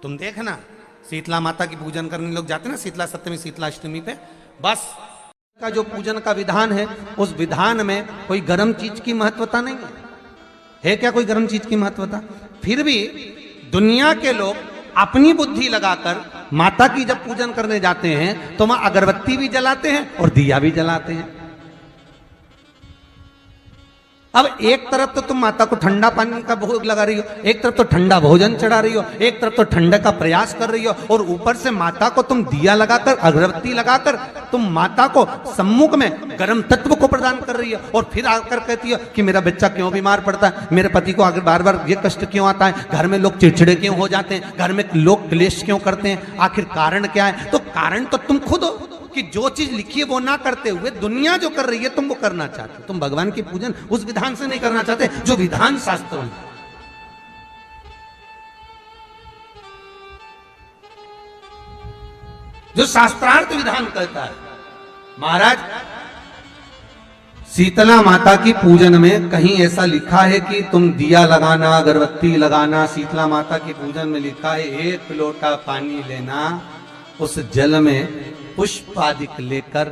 तुम देखना शीतला माता की पूजन करने लोग जाते ना, शीतला सप्तमी शीतला अष्टमी पे, बस का जो पूजन का विधान है उस विधान में कोई गर्म चीज की महत्वता नहीं है क्या? कोई गर्म चीज की महत्वता? फिर भी दुनिया के लोग अपनी बुद्धि लगाकर माता की जब पूजन करने जाते हैं तो वहां अगरबत्ती भी जलाते हैं और दिया भी जलाते हैं। अब एक तरफ तो तुम माता को ठंडा पानी का भोग लगा रही हो, एक तरफ तो ठंडा भोजन चढ़ा रही हो, एक तरफ तो ठंडे का प्रयास कर रही हो, और ऊपर से माता को तुम दिया लगाकर अगरबत्ती लगाकर तुम माता को सम्मुख में गर्म तत्व को प्रदान कर रही हो, और फिर आकर कहती हो कि मेरा बच्चा क्यों बीमार पड़ता है, मेरे पति को आगे बार बार ये कष्ट क्यों आता है, घर में लोग चिड़चिड़े क्यों हो जाते हैं, घर में लोग क्लेश क्यों करते हैं, आखिर कारण क्या है? तो कारण तो तुम खुद हो कि जो चीज लिखी है वो ना करते हुए दुनिया जो कर रही है तुम वो करना चाहते हो। तुम भगवान की पूजन उस विधान से नहीं करना चाहते जो विधान शास्त्र में, जो शास्त्रार्थ विधान कहता है। महाराज शीतला माता की पूजन में कहीं ऐसा लिखा है कि तुम दिया लगाना, अगरबत्ती लगाना? शीतला माता की पूजन में लिखा है एक लोटा पानी लेना, उस जल में पुष्प आदि लेकर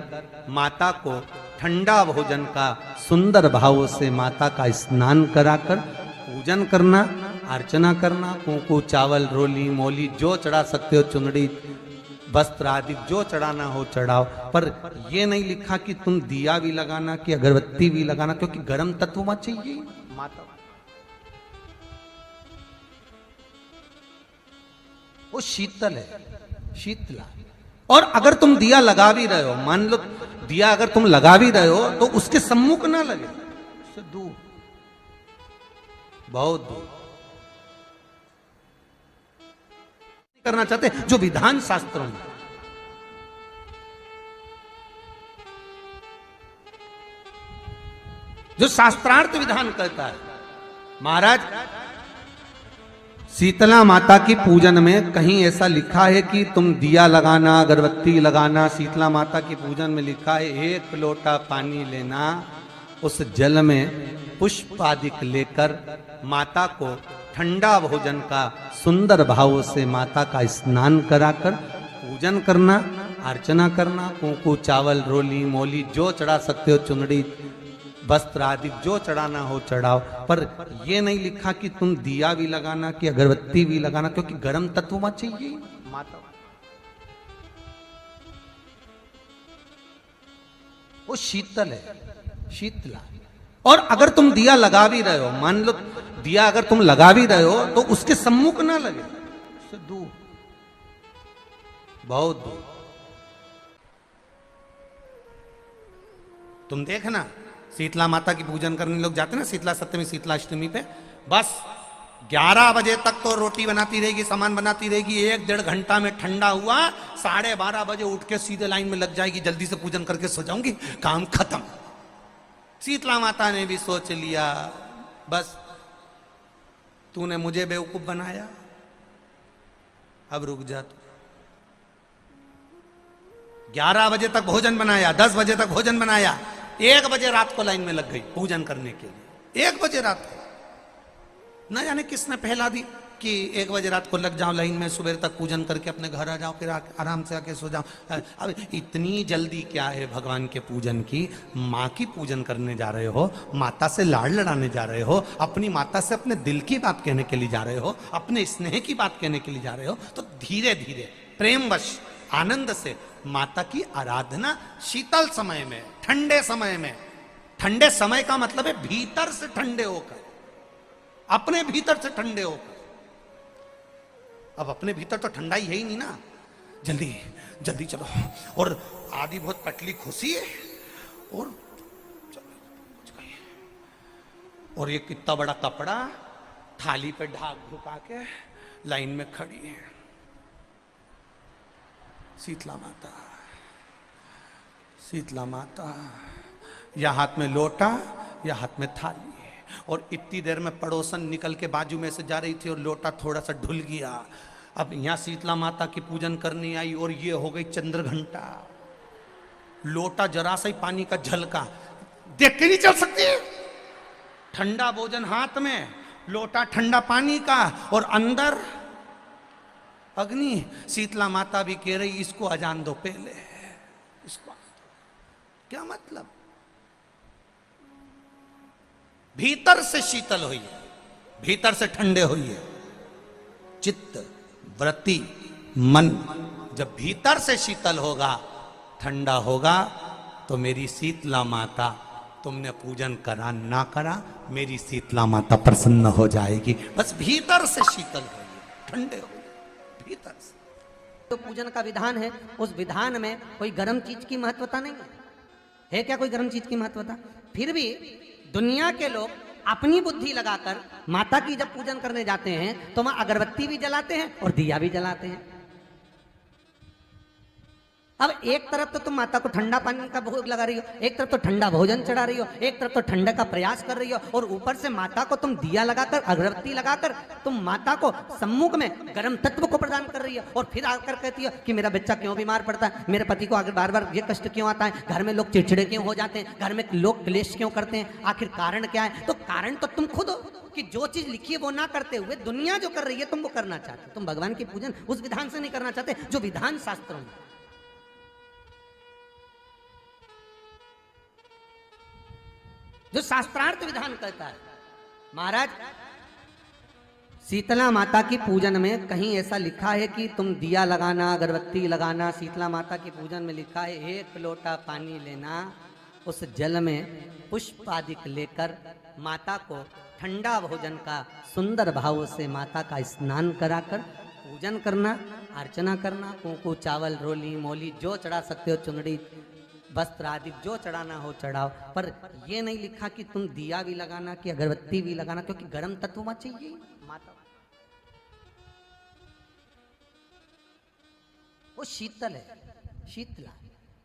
माता को ठंडा भोजन का सुंदर भाव से माता का स्नान कराकर पूजन करना, अर्चना करना, कुंकू चावल रोली मोली जो चढ़ा सकते हो, चुनड़ी वस्त्र आदि जो चढ़ाना हो चढ़ाओ, पर यह नहीं लिखा कि तुम दिया भी लगाना कि अगरबत्ती भी लगाना, क्योंकि गर्म तत्व मत चाहिए माता, वो शीतल है, शीतला। और अगर तुम दिया लगा भी रहे हो, मान लो दिया अगर तुम लगा भी रहे हो तो उसके सम्मुख ना लगे, उससे दूर, बहुत दूर करना चाहते जो विधान शास्त्रों में, जो शास्त्रार्थ विधान कहता है। महाराज शीतला माता की पूजन में कहीं ऐसा लिखा है कि तुम दिया लगाना, अगरबत्ती लगाना? शीतला माता की पूजन में लिखा है एक लोटा पानी लेना, उस जल में पुष्प आदि लेकर माता को ठंडा भोजन का सुंदर भाव से माता का स्नान कराकर पूजन करना, अर्चना करना, कुंकू चावल रोली मोली जो चढ़ा सकते हो, चुनड़ी वस्त्र आदि जो चढ़ाना हो चढ़ाओ, पर यह नहीं लिखा कि तुम दिया भी लगाना कि अगरबत्ती भी लगाना, क्योंकि गर्म तत्व मत चाहिए माता, वो शीतल है, शीतला। और अगर तुम दिया लगा भी रहे हो, मान लो दिया अगर तुम लगा भी रहे हो तो उसके सम्मुख ना लगे, उससे दूर, बहुत दूर। तुम देखना शीतला माता की पूजन करने लोग जाते ना, शीतला सप्तमी शीतला अष्टमी पे, बस 11 बजे तक तो रोटी बनाती रहेगी, सामान बनाती रहेगी, 1-1.5 घंटा में ठंडा हुआ, 12:30 बजे उठ के सीधे लाइन में लग जाएगी, जल्दी से पूजन करके सो जाऊंगी, काम खत्म। शीतला माता ने भी सोच लिया बस तूने मुझे बेवकूफ बनाया, अब रुक जा तू। 11 बजे तक भोजन बनाया, 10 बजे तक भोजन बनाया, 1 बजे रात को लाइन में लग गई पूजन करने के लिए। 1 बजे रात को, न जाने किसने फैला दी कि 1 बजे रात को लग जाओ लाइन में, सुबह तक पूजन करके अपने घर आ जाओ, फिर आराम से आके सो जाओ। अब इतनी जल्दी क्या है भगवान के पूजन की? माँ की पूजन करने जा रहे हो, माता से लाड़ लड़ाने जा रहे हो, अपनी माता से अपने दिल की बात कहने के लिए जा रहे हो, अपने स्नेह की बात कहने के लिए जा रहे हो, तो धीरे धीरे प्रेमवश आनंद से माता की आराधना शीतल समय में, ठंडे समय में। ठंडे समय का मतलब है भीतर से ठंडे होकर, अपने भीतर से ठंडे होकर। अब अपने भीतर तो ठंडा ही है ही नहीं ना, जल्दी जल्दी चलो, और आधी बहुत पतली खुशी है, और ये कितना बड़ा कपड़ा थाली पे ढाक ढुका के लाइन में खड़ी है शीतला माता। शीतला माता, या हाथ में लोटा या हाथ में थाली, और इतनी देर में पड़ोसन निकल के बाजू में से जा रही थी और लोटा थोड़ा सा ढुल गया। अब यहाँ शीतला माता की पूजन करनी आई और ये हो गई चंद्र घंटा, लोटा जरा सा ही पानी का झलका, देख के नहीं चल सकती। ठंडा भोजन हाथ में, लोटा ठंडा पानी का, और अंदर अग्नि शीतला माता भी कह रही इसको अजान दो पहले, इसको क्या मतलब? भीतर से शीतल हुई है, भीतर से ठंडे हुई है। चित्त वृत्ति मन जब भीतर से शीतल होगा, ठंडा होगा, तो मेरी शीतला माता, तुमने पूजन करा ना करा, मेरी शीतला माता प्रसन्न हो जाएगी। बस भीतर से शीतल होइए, ठंडे होइए भीतर से। तो पूजन का विधान है, उस विधान में कोई गर्म चीज की महत्वता नहीं है क्या? कोई गर्म चीज की महत्वता? फिर भी दुनिया के लोग अपनी बुद्धि लगाकर माता की जब पूजन करने जाते हैं तो वहां अगरबत्ती भी जलाते हैं और दिया भी जलाते हैं। अब एक तरफ तो तुम माता को ठंडा पानी का भोग लगा रही हो, एक तरफ तो ठंडा भोजन चढ़ा रही हो, एक तरफ तो ठंडे का प्रयास कर रही हो, और ऊपर से माता को तुम दिया लगाकर अगरबत्ती लगाकर तुम माता को सम्मुख में गर्म तत्व को प्रदान कर रही हो। और फिर आकर कहती हो कि मेरा बच्चा क्यों बीमार पड़ता है, मेरे पति को आगे बार बार ये कष्ट क्यों आता है, घर में लोग चिड़चिड़े क्यों हो जाते हैं, घर में लोग क्लेश क्यों करते हैं, आखिर कारण क्या है? तो कारण तो तुम खुद हो कि जो चीज लिखी है वो ना करते हुए दुनिया जो कर रही है तुम वो करना चाहते हो। तुम भगवान की पूजन उस विधान से नहीं करना चाहते जो विधान शास्त्रों में। जो शास्त्रार्थ विधान कहता है। महाराज शीतला माता की पूजन में कहीं ऐसा लिखा है कि तुम दिया लगाना, अगरबत्ती लगाना? शीतला माता की पूजन में लिखा है एक लोटा पानी लेना, उस जल में पुष्प आदि लेकर माता को ठंडा भोजन का सुंदर भाव से माता का स्नान कराकर पूजन करना, अर्चना करना, कुंकू चावल रोली मोली जो चढ़ा सकते हो, चुनरी वस्त्र आदि जो चढ़ाना हो चढ़ाओ। पर ये नहीं लिखा कि तुम दिया भी लगाना कि अगरबत्ती भी लगाना, क्योंकि गर्म तत्व वहां चाहिए माता, वो शीतल है, शीतला।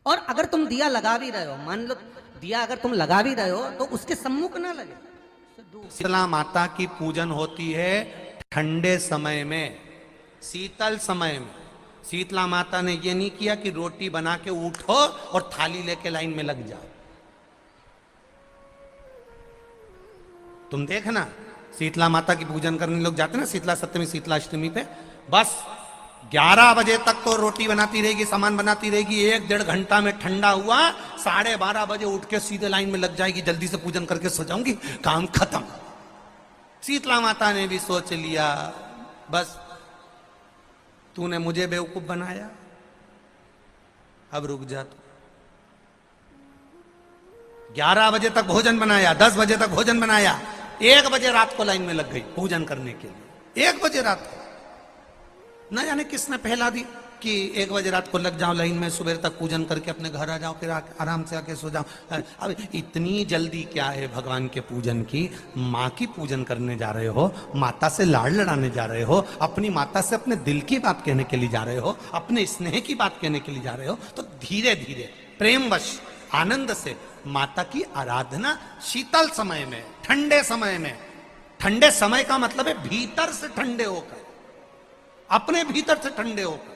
और अगर तुम दिया लगा भी रहे हो, मान लो दिया अगर तुम लगा भी रहे हो तो उसके सम्मुख ना लगे। शीतला माता की पूजन होती है ठंडे समय में, शीतल समय में। शीतला माता ने ये नहीं किया कि रोटी बना के उठो और थाली लेके लाइन में लग जाओ। तुम देखना शीतला माता की पूजन करने लोग जाते ना शीतला सप्तमी शीतला अष्टमी पे, बस 11 बजे तक तो रोटी बनाती रहेगी, सामान बनाती रहेगी, 1-1.5 घंटा में ठंडा हुआ, 12:30 बजे उठ के सीधे लाइन में लग जाएगी, जल्दी से पूजन करके सो जाऊंगी, काम खत्म। शीतला माता ने भी सोच लिया बस तूने मुझे बेवकूफ बनाया, अब रुक जा तू। 11 बजे तक भोजन बनाया, 10 बजे तक भोजन बनाया, 1 बजे रात को लाइन में लग गई पूजन करने के लिए। 1 बजे रात को न जाने किसने पहला दी कि 1 बजे रात को लग जाओ लाइन में, सुबह तक पूजन करके अपने घर आ जाओ, फिर आराम से आके सो जाओ। अब इतनी जल्दी क्या है भगवान के पूजन की? माँ की पूजन करने जा रहे हो, माता से लाड़ लड़ाने जा रहे हो, अपनी माता से अपने दिल की बात कहने के लिए जा रहे हो, अपने स्नेह की बात कहने के लिए जा रहे हो, तो धीरे धीरे प्रेमवश आनंद से माता की आराधना शीतल समय में, ठंडे समय में। ठंडे समय का मतलब है भीतर से ठंडे होकर, अपने भीतर से ठंडे होकर।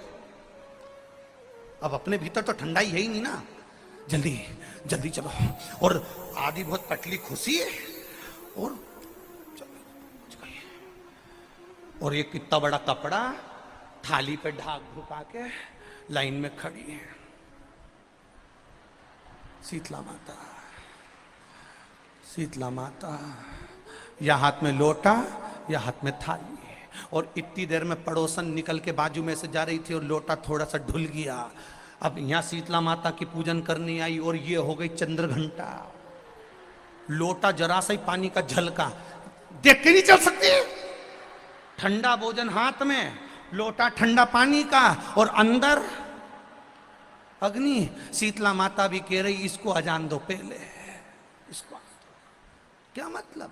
अब अपने भीतर तो ठंडा ही है ही नहीं ना, जल्दी जल्दी चलो। और आधी बहुत पतली खुशी है, और और ये कितना बड़ा कपड़ा थाली पे ढाक ढुका के लाइन में खड़ी है शीतला माता। शीतला माता या हाथ में लोटा या हाथ में थाली, और इतनी देर में पड़ोसन निकल के बाजू में से जा रही थी और लोटा थोड़ा सा ढुल गया। अब यहां शीतला माता की पूजन करनी आई और ये हो गई चंद्र घंटा। लोटा जरा सा ही पानी का झलका, देख के नहीं चल सकती। ठंडा भोजन हाथ में, लोटा ठंडा पानी का, और अंदर अग्नि। शीतला माता भी कह रही इसको अजान दो पहले, इसको क्या मतलब?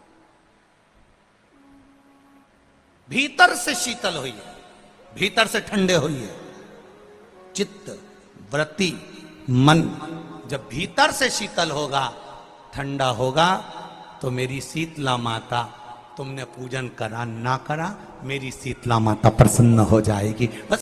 भीतर से शीतल हुई है, भीतर से ठंडे हुई है। चित्त वृत्ति मन जब भीतर से शीतल होगा, ठंडा होगा, तो मेरी शीतला माता, तुमने पूजन करा ना करा, मेरी शीतला माता प्रसन्न हो जाएगी। बस